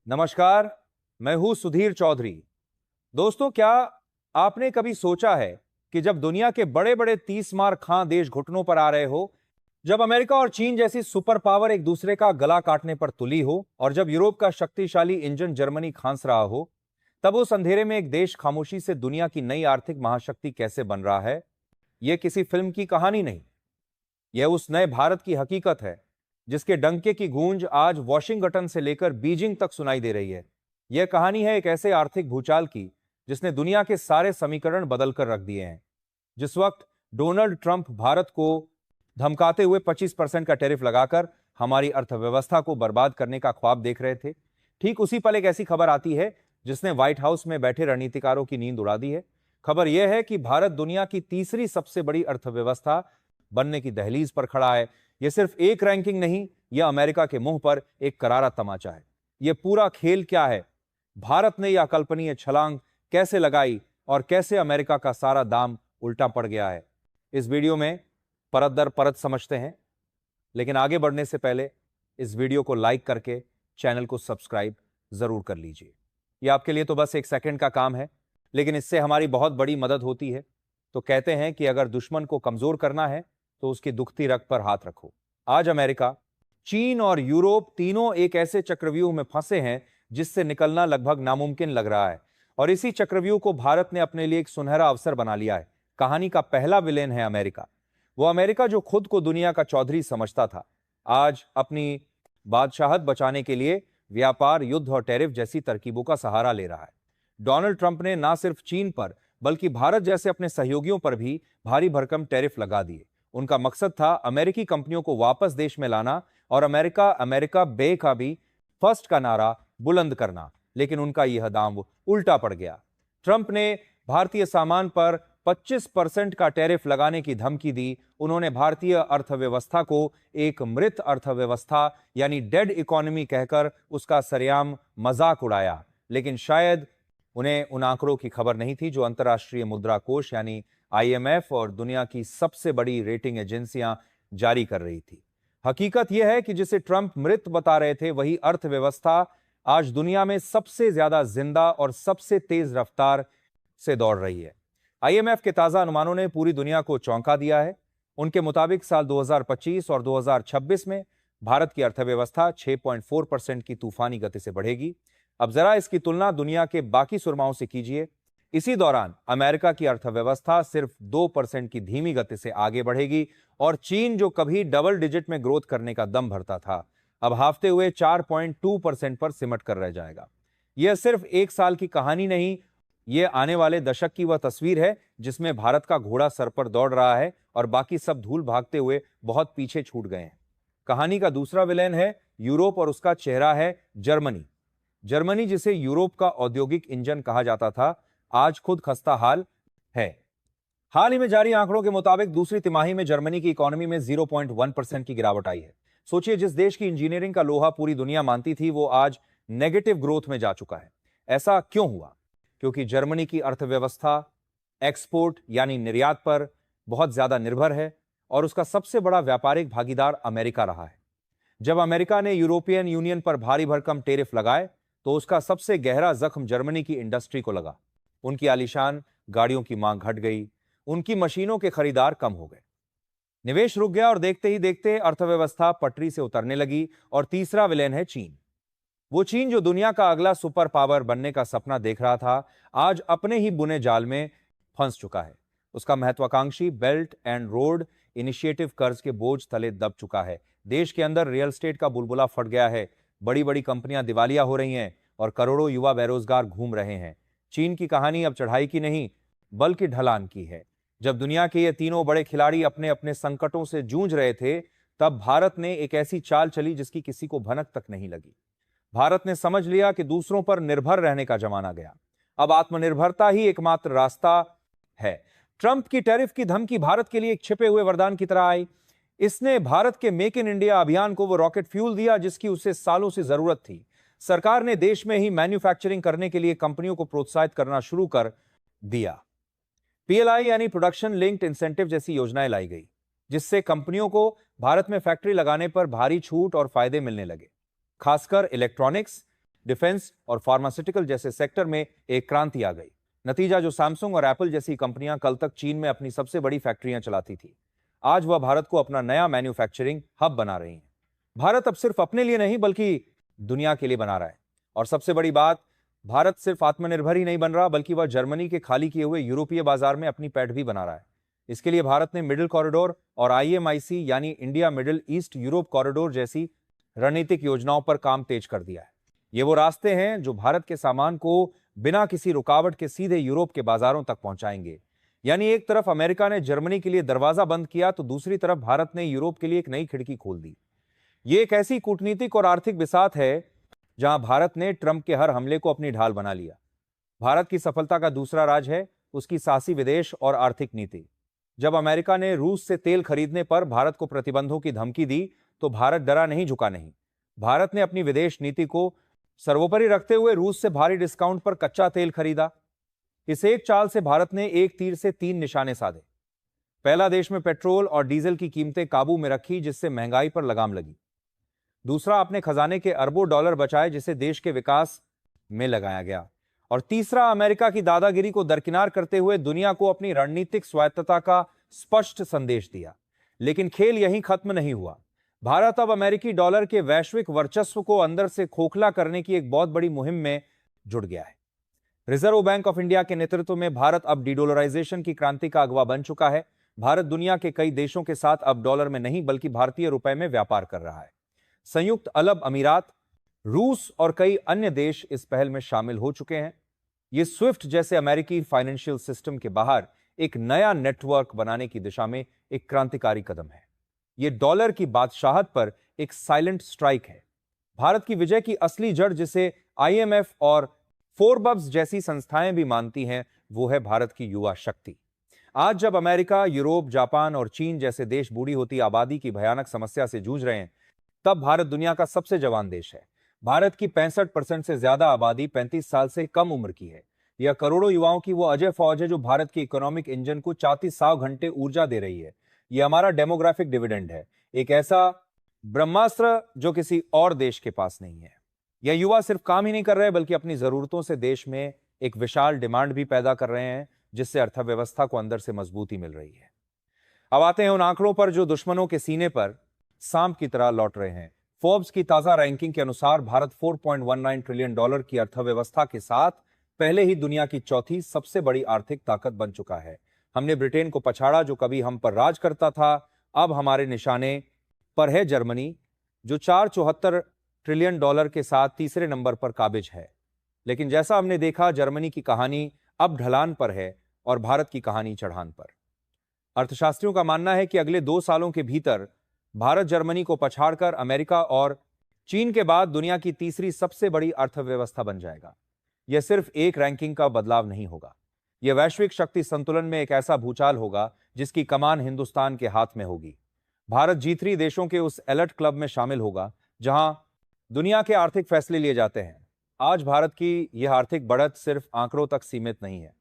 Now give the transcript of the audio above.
नमस्कार, मैं हूं सुधीर चौधरी। दोस्तों, क्या आपने कभी सोचा है कि जब दुनिया के बड़े बड़े 30 मार खां देश घुटनों पर आ रहे हो, जब अमेरिका और चीन जैसी सुपर पावर एक दूसरे का गला काटने पर तुली हो और जब यूरोप का शक्तिशाली इंजन जर्मनी खांस रहा हो, तब उस अंधेरे में एक देश खामोशी से दुनिया की नई आर्थिक महाशक्ति कैसे बन रहा है? यह किसी फिल्म की कहानी नहीं, यह उस नए भारत की हकीकत है जिसके डंके की गूंज आज वॉशिंगटन से लेकर बीजिंग तक सुनाई दे रही है। यह कहानी है एक ऐसे आर्थिक भूचाल की जिसने दुनिया के सारे समीकरण बदलकर रख दिए हैं। जिस वक्त डोनाल्ड ट्रंप भारत को धमकाते हुए 25% का टैरिफ लगाकर हमारी अर्थव्यवस्था को बर्बाद करने का ख्वाब देख रहे थे, ठीक उसी पल एक ऐसी खबर आती है जिसने व्हाइट हाउस में बैठे रणनीतिकारों की नींद उड़ा दी है। खबर यह है कि भारत दुनिया की तीसरी सबसे बड़ी अर्थव्यवस्था बनने की दहलीज पर खड़ा है। यह सिर्फ एक रैंकिंग नहीं, यह अमेरिका के मुंह पर एक करारा तमाचा है। यह पूरा खेल क्या है? भारत ने यह अकल्पनीय छलांग कैसे लगाई और कैसे अमेरिका का सारा दाम उल्टा पड़ गया है? इस वीडियो में परत दर परत समझते हैं, लेकिन आगे बढ़ने से पहले इस वीडियो को लाइक करके चैनल को सब्सक्राइब जरूर कर लीजिए। यह आपके लिए तो बस एक सेकंड का काम है, लेकिन इससे हमारी बहुत बड़ी मदद होती है। तो कहते हैं कि अगर दुश्मन को कमजोर करना है तो उसकी दुखती रग पर हाथ रखो। आज अमेरिका, चीन और यूरोप तीनों एक ऐसे चक्रव्यूह में फंसे हैं जिससे निकलना लगभग नामुमकिन लग रहा है, और इसी चक्रव्यूह को भारत ने अपने लिए एक सुनहरा अवसर बना लिया है। कहानी का पहला विलेन है अमेरिका। वो अमेरिका जो खुद को दुनिया का चौधरी समझता था, आज अपनी बादशाहत बचाने के लिए व्यापार, युद्ध और टैरिफ जैसी तरकीबों का सहारा ले रहा है। डोनाल्ड ट्रंप ने न सिर्फ चीन पर बल्कि भारत जैसे अपने सहयोगियों पर भी भारी भरकम टैरिफ लगा दिए। उनका मकसद था अमेरिकी कंपनियों को वापस देश में लाना और अमेरिका अमेरिका बे का भी फर्स्ट का नारा बुलंद करना, लेकिन उनका यह दांव उल्टा पड़ गया। ट्रंप ने भारतीय सामान पर 25% का टैरिफ लगाने की धमकी दी। उन्होंने भारतीय अर्थव्यवस्था को एक मृत अर्थव्यवस्था यानी डेड इकोनॉमी कहकर उसका सरेआम मजाक उड़ाया। लेकिन शायद उन्हें उन आंकड़ों की खबर नहीं थी जो अंतर्राष्ट्रीय मुद्रा कोष यानी IMF और दुनिया की सबसे बड़ी रेटिंग एजेंसियां जारी कर रही थी। हकीकत यह है कि जिसे ट्रंप मृत बता रहे थे, वही अर्थव्यवस्था आज दुनिया में सबसे ज्यादा जिंदा और सबसे तेज रफ्तार से दौड़ रही है। IMF के ताजा अनुमानों ने पूरी दुनिया को चौंका दिया है। उनके मुताबिक साल 2025 और 2026 में भारत की अर्थव्यवस्था 6.4% की तूफानी गति से बढ़ेगी। अब जरा इसकी तुलना दुनिया के बाकी सुरमाओं से कीजिए। इसी दौरान अमेरिका की अर्थव्यवस्था सिर्फ 2% की धीमी गति से आगे बढ़ेगी और चीन, जो कभी डबल डिजिट में ग्रोथ करने का दम भरता था, अब हाफते हुए 4.2% पर सिमट कर रह जाएगा। यह सिर्फ एक साल की कहानी नहीं, यह आने वाले दशक की वह तस्वीर है जिसमें भारत का घोड़ा सर पर दौड़ रहा है और बाकी सब धूल भागते हुए बहुत पीछे छूट गए हैं। कहानी का दूसरा विलेन है यूरोप और उसका चेहरा है जर्मनी। जर्मनी, जिसे यूरोप का औद्योगिक इंजन कहा जाता था, आज खुद खस्ता हाल है। हाल ही में जारी आंकड़ों के मुताबिक दूसरी तिमाही में जर्मनी की इकोनॉमी में 0.1% की गिरावट आई है। सोचिए, जिस देश की इंजीनियरिंग का लोहा पूरी दुनिया मानती थी, वो आज नेगेटिव ग्रोथ में जा चुका है। ऐसा क्यों हुआ? क्योंकि जर्मनी की अर्थव्यवस्था एक्सपोर्ट यानी निर्यात पर बहुत ज्यादा निर्भर है और उसका सबसे बड़ा व्यापारिक भागीदार अमेरिका रहा है। जब अमेरिका ने यूरोपियन यूनियन पर भारी भरकम टैरिफ लगाए तो उसका सबसे गहरा जख्म जर्मनी की इंडस्ट्री को लगा। उनकी आलीशान गाड़ियों की मांग घट गई, उनकी मशीनों के खरीदार कम हो गए, निवेश रुक गया और देखते ही देखते अर्थव्यवस्था पटरी से उतरने लगी। और तीसरा विलेन है चीन। वो चीन जो दुनिया का अगला सुपर पावर बनने का सपना देख रहा था, आज अपने ही बुने जाल में फंस चुका है। उसका महत्वाकांक्षी बेल्ट एंड रोड इनिशिएटिव कर्ज के बोझ तले दब चुका है। देश के अंदर रियल एस्टेट का बुलबुला फट गया है, बड़ी बड़ी कंपनियां दिवालिया हो रही हैं और करोड़ों युवा बेरोजगार घूम रहे हैं। चीन की कहानी अब चढ़ाई की नहीं बल्कि ढलान की है। जब दुनिया के ये तीनों बड़े खिलाड़ी अपने अपने संकटों से जूझ रहे थे, तब भारत ने एक ऐसी चाल चली जिसकी किसी को भनक तक नहीं लगी। भारत ने समझ लिया कि दूसरों पर निर्भर रहने का जमाना गया, अब आत्मनिर्भरता ही एकमात्र रास्ता है। ट्रंप की टैरिफ की धमकी भारत के लिए एक छिपे हुए वरदान की तरह आई। इसने भारत के मेक इन इंडिया अभियान को वो रॉकेट फ्यूल दिया जिसकी उसे सालों से जरूरत थी। सरकार ने देश में ही मैन्युफैक्चरिंग करने के लिए कंपनियों को प्रोत्साहित करना शुरू कर दिया। PLI यानी प्रोडक्शन लिंक्ड इंसेंटिव जैसी योजनाएं लाई गई, जिससे कंपनियों को भारत में फैक्ट्री लगाने पर भारी छूट और फायदे मिलने लगे, खासकर इलेक्ट्रॉनिक्स, डिफेंस और फार्मास्यूटिकल जैसे सेक्टर में एक क्रांति आ गई। नतीजा, जो सैमसंग और एप्पल जैसी कंपनियां कल तक चीन में अपनी सबसे बड़ी फैक्ट्रियां चलाती थी, आज वह भारत को अपना नया मैन्युफैक्चरिंग हब बना रही हैं। भारत अब सिर्फ अपने लिए नहीं बल्कि दुनिया के लिए बना रहा है। और सबसे बड़ी बात, भारत सिर्फ आत्मनिर्भर ही नहीं बन रहा, बल्कि वह जर्मनी के खाली किए हुए यूरोपीय बाजार में अपनी पैठ भी बना रहा है। इसके लिए भारत ने मिडिल कॉरिडोर और IMIC यानी India middle east Europe corridor जैसी रणनीतिक योजनाओं पर काम तेज कर दिया है। ये वो रास्ते हैं जो भारत के सामान को बिना किसी रुकावट के सीधे यूरोप के बाजारों तक पहुंचाएंगे। यानी एक तरफ अमेरिका ने जर्मनी के लिए दरवाजा बंद किया, तो दूसरी तरफ भारत ने यूरोप के लिए एक नई खिड़की खोल दी। ये एक ऐसी कूटनीतिक और आर्थिक बिसात है जहां भारत ने ट्रंप के हर हमले को अपनी ढाल बना लिया। भारत की सफलता का दूसरा राज है उसकी साहसी विदेश और आर्थिक नीति। जब अमेरिका ने रूस से तेल खरीदने पर भारत को प्रतिबंधों की धमकी दी, तो भारत डरा नहीं, झुका नहीं। भारत ने अपनी विदेश नीति को सर्वोपरि रखते हुए रूस से भारी डिस्काउंट पर कच्चा तेल खरीदा। इस एक चाल से भारत ने एक तीर से 3 निशाने साधे। पहला, देश में पेट्रोल और डीजल की कीमतें काबू में रखी, जिससे महंगाई पर लगाम लगी। दूसरा, अपने खजाने के अरबों डॉलर बचाए, जिसे देश के विकास में लगाया गया। और तीसरा, अमेरिका की दादागिरी को दरकिनार करते हुए दुनिया को अपनी रणनीतिक स्वायत्तता का स्पष्ट संदेश दिया। लेकिन खेल यहीं खत्म नहीं हुआ। भारत अब अमेरिकी डॉलर के वैश्विक वर्चस्व को अंदर से खोखला करने की एक बहुत बड़ी मुहिम में जुट गया है। रिजर्व बैंक ऑफ इंडिया के नेतृत्व में भारत अब डीडॉलराइजेशन की क्रांति का अगवा बन चुका है। भारत दुनिया के कई देशों के साथ अब डॉलर में नहीं बल्कि भारतीय रुपए में व्यापार कर रहा है। संयुक्त अरब अमीरात, रूस और कई अन्य देश इस पहल में शामिल हो चुके हैं। ये स्विफ्ट जैसे अमेरिकी फाइनेंशियल सिस्टम के बाहर एक नया नेटवर्क बनाने की दिशा में एक क्रांतिकारी कदम है। ये डॉलर की बादशाहत पर एक साइलेंट स्ट्राइक है। भारत की विजय की असली जड़, जिसे IMF और फोर्ब्स जैसी संस्थाएं भी मानती हैं, वो है भारत की युवा शक्ति। आज जब अमेरिका, यूरोप, जापान और चीन जैसे देश बूढ़ी होती आबादी की भयानक समस्या से जूझ रहे हैं, तब भारत दुनिया का सबसे जवान देश है। भारत की 65% से ज्यादा आबादी 35 साल से कम उम्र की है। यह करोड़ों युवाओं की वो अजय फौज है जो भारत के इकोनॉमिक इंजन को 3400 घंटे ऊर्जा दे रही है। यह हमारा डेमोग्राफिक डिविडेंड है, एक ऐसा ब्रह्मास्त्र जो किसी और देश के पास नहीं है। यह युवा सिर्फ काम ही नहीं कर रहे बल्कि अपनी जरूरतों से देश में एक विशाल डिमांड भी पैदा कर रहे हैं, जिससे अर्थव्यवस्था को अंदर से मजबूती मिल रही है। अब आते हैं उन आंकड़ों पर जो दुश्मनों के सीने पर सांप की तरह लौट रहे हैं। फोर्ब्स की ताजा रैंकिंग के अनुसार भारत $4.19 ट्रिलियन की अर्थव्यवस्था के साथ पहले ही दुनिया की चौथी सबसे बड़ी आर्थिक ताकत बन चुका है। हमने ब्रिटेन को पछाड़ा, जो कभी हम पर राज करता था। अब हमारे निशाने पर है जर्मनी, जो $4.74 ट्रिलियन के साथ तीसरे नंबर पर काबिज है। लेकिन जैसा हमने देखा, जर्मनी की कहानी अब ढलान पर है और भारत की कहानी चढ़ान पर। अर्थशास्त्रियों का मानना है कि अगले 2 सालों के भीतर भारत जर्मनी को पछाड़कर अमेरिका और चीन के बाद दुनिया की तीसरी सबसे बड़ी अर्थव्यवस्था बन जाएगा। यह सिर्फ एक रैंकिंग का बदलाव नहीं होगा, यह वैश्विक शक्ति संतुलन में एक ऐसा भूचाल होगा जिसकी कमान हिंदुस्तान के हाथ में होगी। भारत G3 देशों के उस एलर्ट क्लब में शामिल होगा जहां दुनिया के आर्थिक फैसले लिए जाते हैं। आज भारत की यह आर्थिक बढ़त सिर्फ आंकड़ों तक सीमित नहीं है,